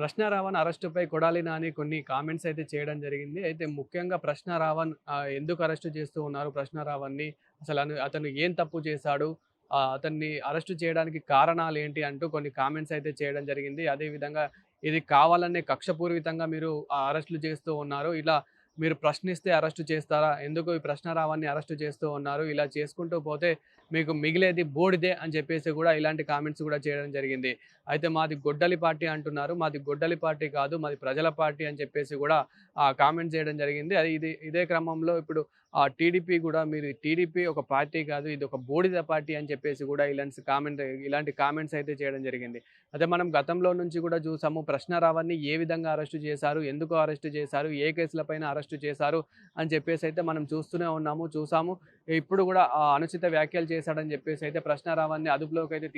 ప్రశ్న రావణ్ అరెస్టుపై కొడాలి నాని కొన్ని కామెంట్స్ అయితే చేయడం జరిగింది. అయితే ముఖ్యంగా ప్రశ్న రావణ్ ఎందుకు అరెస్ట్ చేస్తూ ఉన్నారు ప్రశ్న రావణ్‌ని? అతను ఏం తప్పు చేశాడు? అతన్ని అరెస్ట్ చేయడానికి కారణాలేంటి? అంటూ కొన్ని కామెంట్స్ అయితే చేయడం జరిగింది. అదే విధంగా ఇది కావాలనే కక్షపూరితంగా మీరు అరెస్ట్‌లు చేస్తూ ఉన్నారు. ఇలా మీరు ప్రశ్నిస్తే అరెస్ట్ చేస్తారా? ఎందుకు ఈ ప్రశ్న రావణ్‌ని అరెస్ట్ చేస్తూ ఉన్నారు? ఇలా చేసుకుంటూ పోతే మీకు మిగిలేది బూడిదే అని చెప్పేసి గూడా ఇలాంటి కామెంట్స్ గూడా చేయడం జరిగింది. అయితే మాది గొడ్డలి పార్టీ అంటున్నారు. మాది గొడ్డలి పార్టీ కాదు. మాది ప్రజల పార్టీ అని చెప్పేసి గూడా కామెంట్ చేయడం జరిగింది. ఇదే క్రమంలో ఇప్పుడు టీడీపీ గూడా మీరు టీడీపీ ఒక పార్టీ కాదు. ఇది ఒక బూడిద పార్టీ అని చెప్పేసి గూడా ఇలాంటి కామెంట్స్ అయితే చేయడం జరిగింది. అదే మనం గతంలో నుంచి గూడా చూసాము. ప్రశ్న రావణ్‌ని ఏ విధంగా అరెస్టు చేశారు? ఎందుకు అరెస్టు చేశారు? ఏ కేసుల పైన అరెస్టు చేశారు? అని చెప్పేసైతే మనం చూస్తూనే ఉన్నాము, చూసాము. ఇప్పుడు గూడా అనుచిత వ్యాఖ్యలు చేశాడని చెప్పేసైతే ప్రశ్న రావణ్‌ని అదుపులోకైతే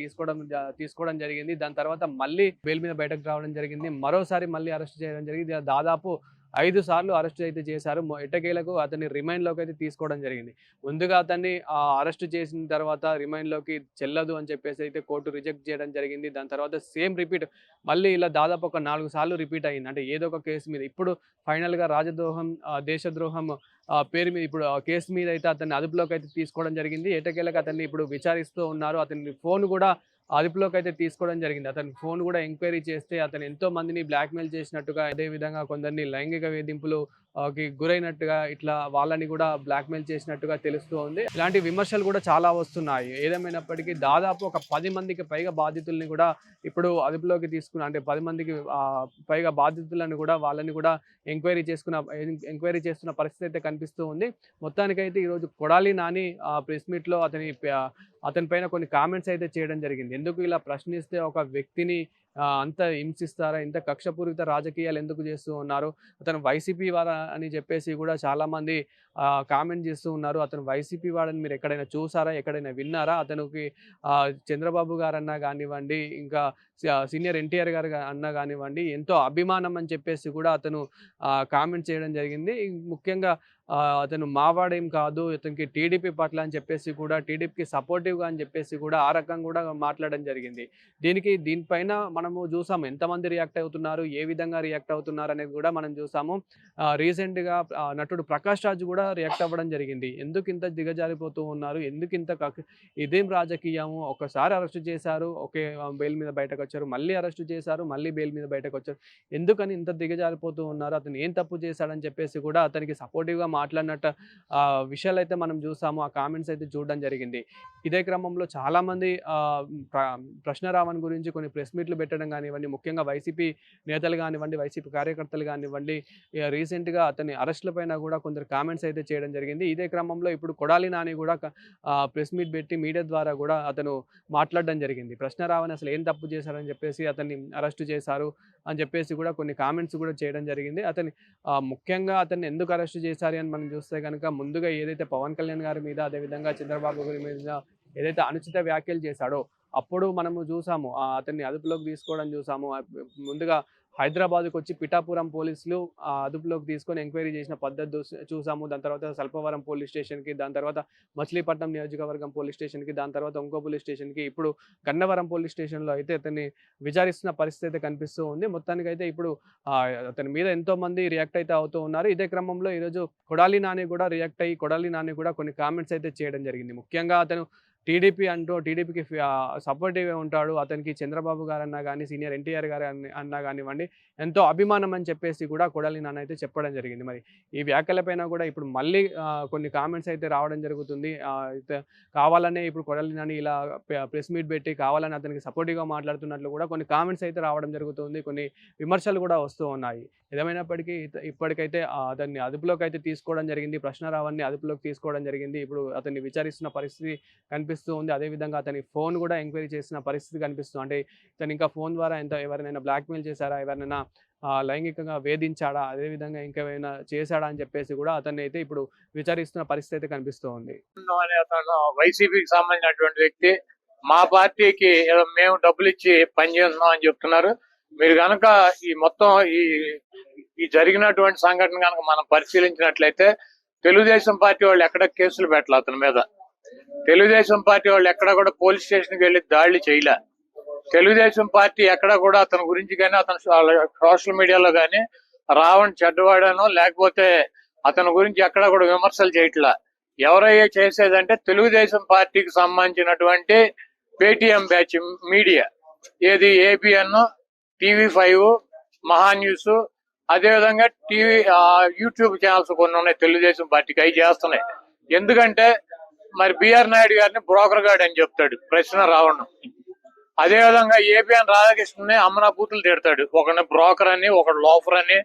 తీసుకోవడం జరిగింది. దాని తర్వాత మళ్ళీ బెయిల్ మీద బయటకు రావడం జరిగింది. మరోసారి మళ్ళీ అరెస్ట్ చేయడం జరిగింది. దాదాపు 5 సార్లు అరెస్ట్ అయితే చేశారు. ఎట్టకేలకు అతన్ని రిమాండ్‌లోకైతే తీసుకోవడం జరిగింది. ముందుగా అతన్ని అరెస్ట్ చేసిన తర్వాత రిమాండ్‌లోకి చెల్లదు అని చెప్పేసి అయితే కోర్టు రిజెక్ట్ చేయడం జరిగింది. దాని తర్వాత సేమ్ రిపీట్ మళ్ళీ ఇలా దాదాపు ఒక 4 సార్లు రిపీట్ అయింది. అంటే ఏదో ఒక కేసు మీద. ఇప్పుడు ఫైనల్‌గా రాజద్రోహం, దేశద్రోహం పేరు మీద ఇప్పుడు కేసు మీద అయితే అతన్ని అదుపులోకైతే తీసుకోవడం జరిగింది. ఎట్టకేలకు అతన్ని ఇప్పుడు విచారిస్తూ ఉన్నారు. అతని ఫోన్ గూడా అదుపులోకైతే తీసుకోవడం జరిగింది. అతని ఫోన్ గూడా ఎంక్వైరీ చేస్తే అతను ఎంతో మందిని బ్లాక్‌మెయిల్ చేసినట్టుగా, అదే విధంగా కొందరిని లైంగిక వేధింపులు గురైనట్టుగా ఇట్లా వాళ్ళని గూడా బ్లాక్‌మెయిల్ చేసినట్టుగా తెలుస్తూ ఉంది. ఇలాంటి విమర్శలు గూడా చాలా వస్తున్నాయి. ఏదేమైనప్పటికీ దాదాపు ఒక 10 మందికి పైగా బాధితుల్ని గూడా ఇప్పుడు అదుపులోకి అంటే 10 మందికి పైగా బాధితులను గూడా వాళ్ళని గూడా ఎంక్వైరీ చేస్తున్న పరిస్థితి అయితే కనిపిస్తూ ఉంది. మొత్తానికైతే ఈరోజు కొడాలి నాని ప్రెస్ మీట్‌లో అతని పైన కొన్ని కామెంట్స్ అయితే చేయడం జరిగింది. ఎందుకు ఇలా ప్రశ్నిస్తే ఒక వ్యక్తిని అంత హింసిస్తారా? ఇంత కక్షపూరిత రాజకీయాలు ఎందుకు చేస్తూ ఉన్నారు? అతను వైసీపీ అని చెప్పేసి గూడా చాలామంది కామెంట్ చేస్తూ ఉన్నారు. అతను వైసీపీ వాడని మీరు ఎక్కడైనా చూసారా? ఎక్కడైనా విన్నారా? అతనికి చంద్రబాబు గారన్నా గానివ్వండి, ఇంకా సీనియర్ ఎన్టీఆర్ గారు అన్నా గానివ్వండి, ఎంతో అభిమానం అని చెప్పేసి కూడా అతను కామెంట్ చేయడం జరిగింది. ముఖ్యంగా అతను మావాడేం కాదు, ఇతనికి టీడీపీ పట్ల అని చెప్పేసి కూడా టీడీపీకి సపోర్టివ్‌గా అని చెప్పేసి కూడా ఆ రకంగా కూడా మాట్లాడడం జరిగింది. దీనిపైన మనము చూసాము ఎంతమంది రియాక్ట్ అవుతున్నారు, ఏ విధంగా రియాక్ట్ అవుతున్నారు అనేది కూడా మనం చూసాము. రీసెంట్‌గా నటుడు 'ప్రకాష్ రాజ్' కూడా రియాక్ట్ అవ్వడం జరిగింది. ఎందుకింత దిగజారిపోతూ ఉన్నారు? ఎందుకింత ఇదేం రాజకీయము? ఒక్కసారి అరెస్ట్ చేశారు. ఓకే. బెయిల్ మీద బయటకొచ్చారు. మళ్ళీ అరెస్ట్ చేశారు. మళ్ళీ బెయిల్ మీద బయటకొచ్చారు. ఎందుకని ఇంత దిగజారిపోతూ ఉన్నారు? అతను ఏం తప్పు చేశాడని చెప్పేసి కూడా అతనికి సపోర్టివ్‌గా మాట్లాడినట్టు విషయాలైతే మనం చూసాము. ఆ కామెంట్స్ అయితే చూడడం జరిగింది. ఇదే క్రమంలో చాలామంది ప్రశ్న రావణ్ గురించి కొన్ని ప్రెస్ మీట్లు పెట్టడం గానివ్వండి, ముఖ్యంగా వైసీపీ నేతలు గానివ్వండి, వైసీపీ కార్యకర్తలు గానివ్వండి, రీసెంట్‌గా అతని అరెస్ట్‌ల పైన గూడా కొందరు కామెంట్స్ అయితే చేయడం జరిగింది. ఇదే క్రమంలో ఇప్పుడు కొడాలి నాని గూడా ప్రెస్ మీట్ పెట్టి మీడియా ద్వారా గూడా అతను మాట్లాడడం జరిగింది. ప్రశ్న రావణ్ అసలు ఏం తప్పు చేశారని చెప్పేసి అతన్ని అరెస్ట్ చేశారు అని చెప్పేసి గూడా కొన్ని కామెంట్స్ గూడా చేయడం జరిగింది. ముఖ్యంగా అతన్ని ఎందుకు అరెస్ట్ చేశారు అని మనం చూస్తే గనక ముందుగా ఏదైతే పవన్ కళ్యాణ్ గారి మీద, అదేవిధంగా చంద్రబాబు గారి మీద ఏదైతే అనుచిత వ్యాఖ్యలు చేశాడో అప్పుడు మనము చూసాము. అతన్ని అదుపులోకి తీసుకోవడం చూసాము. ముందుగా హైదరాబాద్‌కొచ్చి పిఠాపురం పోలీసులు అదుపులోకి తీసుకొని ఎంక్వైరీ చేసిన పద్ధతి చూసాము. దాని తర్వాత సల్పవరం పోలీస్ స్టేషన్‌కి, దాని తర్వాత మచిలీపట్నం నియోజకవర్గం పోలీస్ స్టేషన్‌కి, దాని తర్వాత ఇంకో పోలీస్ స్టేషన్‌కి, ఇప్పుడు గన్నవరం పోలీస్ స్టేషన్‌లో అయితే అతన్ని విచారిస్తున్న పరిస్థితి అయితే కనిపిస్తూ ఉంది. మొత్తానికైతే ఇప్పుడు అతని మీద ఎంతోమంది రియాక్ట్ అయితే అవుతూ ఉన్నారు. ఇదే క్రమంలో ఈరోజు కొడాలి నాని కూడా రియాక్ట్ అయ్యి, కొడాలి నాని కూడా కొన్ని కామెంట్స్ అయితే చేయడం జరిగింది. ముఖ్యంగా అతను టీడీపీకి సపోర్టివ్‌గా ఉంటాడు. అతనికి చంద్రబాబు గారన్నా గాని, సీనియర్ ఎన్టీఆర్ గారు అన్నా గానివ్వండి, ఎంతో అభిమానం అని చెప్పేసి కూడా కొడాలి నాని అయితే చెప్పడం జరిగింది. మరి ఈ వ్యాఖ్యలపైన కూడా ఇప్పుడు మళ్ళీ కొన్ని కామెంట్స్ అయితే రావడం జరుగుతుంది. అయితే కావాలనే ఇప్పుడు కొడాలి నాని ఇలా ప్రెస్ మీట్ పెట్టి కావాలని అతనికి సపోర్టివ్‌గా మాట్లాడుతున్నట్లు కూడా కొన్ని కామెంట్స్ అయితే రావడం జరుగుతుంది. కొన్ని విమర్శలు కూడా వస్తూ ఉన్నాయి. ఏదేమైనప్పటికీ ఇప్పటికైతే అతన్ని అదుపులోకి తీసుకోవడం జరిగింది. ప్రశ్న రావణ్‌ని అదుపులోకి తీసుకోవడం జరిగింది. ఇప్పుడు అతన్ని విచారిస్తున్న పరిస్థితి కనిపిస్తూ ఉంది. అదేవిధంగా అతని ఫోన్ గూడా ఎంక్వైరీ చేసిన పరిస్థితి కనిపిస్తుంది. అంటే ఇతను ఇంకా ఫోన్ ద్వారా ఎవరినైనా బ్లాక్‌మెయిల్ చేశారా? ఎవరినైనా లైంగికంగా వేధించాడా? అదేవిధంగా ఇంకేమైనా చేశాడా? అని చెప్పేసి గూడా అతన్నయితే ఇప్పుడు విచారిస్తున్న పరిస్థితి అయితే కనిపిస్తూ ఉంది. అనే అతను వైసీపీకి సంబంధించినటువంటి వ్యక్తి మా పార్టీకి ఏదో మేము డబ్బులు ఇచ్చి పనిచేస్తున్నాం అని చెప్తున్నారు. మీరు గనక ఈ మొత్తం ఈ జరిగినటువంటి సంఘటన కనుక మనం పరిశీలించినట్లయితే తెలుగుదేశం పార్టీ వాళ్ళు ఎక్కడ కేసులు పెట్టలే అతని మీద. తెలుగుదేశం పార్టీ వాళ్ళు ఎక్కడ కూడా పోలీస్ స్టేషన్కి వెళ్ళి దాడులు చేయలే. తెలుగుదేశం పార్టీ ఎక్కడ కూడా అతని గురించి కానీ అతను సోషల్ మీడియాలో కానీ రావణ్ చెడ్డవాడనో లేకపోతే అతని గురించి ఎక్కడ కూడా విమర్శలు చేయట్లా. ఎవరయ్యే చేసేదంటే తెలుగుదేశం పార్టీకి సంబంధించినటువంటి పేటిఎం బ్యాచ్ మీడియా, ఏది ఏబిఎన్, TV5, మహా న్యూస్, అదేవిధంగా యూట్యూబ్ ఛానల్స్ కొన్ని ఉన్నాయి తెలుగుదేశం పార్టీకి, అవి చేస్తున్నాయి. ఎందుకంటే మరి బిఆర్ నాయుడు గారిని బ్రోకర్ గార్డ్ అని చెప్తాడు ప్రశ్న రావణ్. అదేవిధంగా ఏబిఎన్ రాధాకృష్ణని అమరాబూతులు తిడతాడు, ఒకరిని బ్రోకర్ అని, ఒకడు లోఫర్ అని.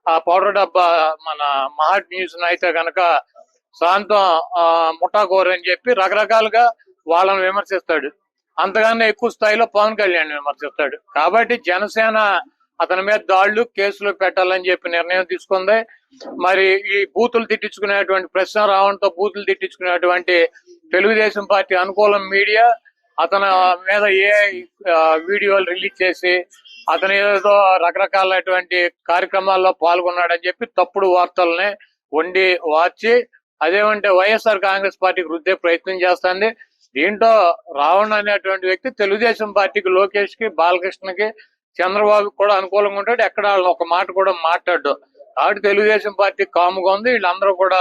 ఆ పౌడర్ డబ్బా మన మహా న్యూస్ అయితే కనుక శాంతం ముఠాకోర్ అని చెప్పి రకరకాలుగా వాళ్ళని విమర్శిస్తాడు. అంతకన్నా ఎక్కువ స్థాయిలో పవన్ కళ్యాణ్ విమర్శిస్తాడు. కాబట్టి జనసేన అతని మీద దాడులు, కేసులు పెట్టాలని చెప్పి నిర్ణయం తీసుకుంది. మరి ఈ బూతులు తిట్టించుకునేటువంటి ప్రశ్న రావడంతో బూతులు తిట్టించుకునేటువంటి తెలుగుదేశం పార్టీ అనుకూలం మీడియా అతని మీద వీడియోలు రిలీజ్ చేసి అతను ఏదో రకరకాలైనటువంటి కార్యక్రమాల్లో పాల్గొన్నాడని చెప్పి తప్పుడు వార్తల్ని వండి వార్చి అదేమంటే వైఎస్ఆర్ కాంగ్రెస్ పార్టీకి రుద్దే ప్రయత్నం చేస్తుంది. దీంట్లో రావణ్ అనేటువంటి వ్యక్తి తెలుగుదేశం పార్టీకి, లోకేష్ కి, బాలకృష్ణకి, చంద్రబాబు కూడా అనుకూలంగా ఉంటాడు. ఎక్కడ ఒక మాట కూడా మాట్లాడు. కాబట్టి తెలుగుదేశం పార్టీ కాముగా ఉంది. వీళ్ళందరూ కూడా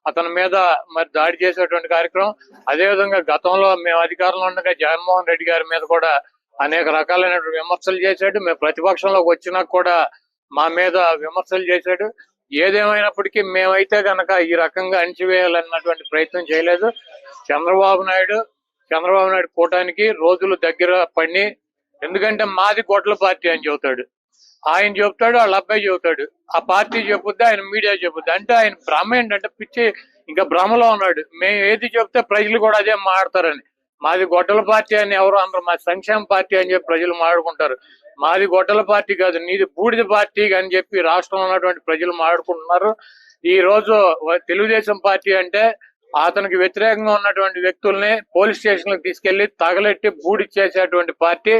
అతని మీద మరి దాడి చేసేటువంటి కార్యక్రమం. అదేవిధంగా గతంలో మేము అధికారంలో ఉండగా జగన్మోహన్ రెడ్డి గారి మీద కూడా అనేక రకాలైనటువంటి విమర్శలు చేశాడు. మేము ప్రతిపక్షంలోకి వచ్చినా కూడా మా మీద విమర్శలు చేశాడు. ఏదేమైనప్పటికీ మేమైతే కనుక ఈ రకంగా అణిచివేయాలన్నటువంటి ప్రయత్నం చేయలేదు. చంద్రబాబు నాయుడు కూటానికి రోజులు దగ్గర పడి, ఎందుకంటే మాది గొడ్ల పార్టీ అని చెబుతాడు, ఆయన చెబుతాడు, వాళ్ళ అబ్బాయి చెబుతాడు, ఆ పార్టీ చెబుద్ది, ఆయన మీడియా చెబుద్ది. అంటే ఆయన భ్రమ ఏంటంటే పిచ్చి, ఇంకా భ్రమలో ఉన్నాడు. మేము ఏది చెప్తే ప్రజలు కూడా అదే మాట్లాడతారని. మాది గొడ్డల పార్టీ అని ఎవరు అందరూ, మాది సంక్షేమ పార్టీ అని చెప్పి ప్రజలు మాట్లాడుకుంటారు. మాది గొడ్డల పార్టీ కాదు, నీది బూడిద పార్టీ అని చెప్పి రాష్ట్రంలో ఉన్నటువంటి ప్రజలు మాట్లాడుకుంటున్నారు. ఈ రోజు తెలుగుదేశం పార్టీ అంటే అతనికి వ్యతిరేకంగా ఉన్నటువంటి వ్యక్తుల్ని పోలీస్ స్టేషన్లకు తీసుకెళ్లి తగలెట్టి బూడిద చేసేటువంటి పార్టీ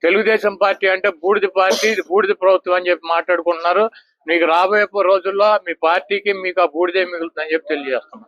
తెలుగుదేశం పార్టీ. అంటే బూడిద పార్టీ, ఇది బూడిద ప్రభుత్వం అని చెప్పి మాట్లాడుకుంటున్నారు. మీకు రాబోయే రోజుల్లో మీ పార్టీకి మీకు ఆ బూడిదే మిగులుతుందని చెప్పి తెలియజేస్తున్నాం.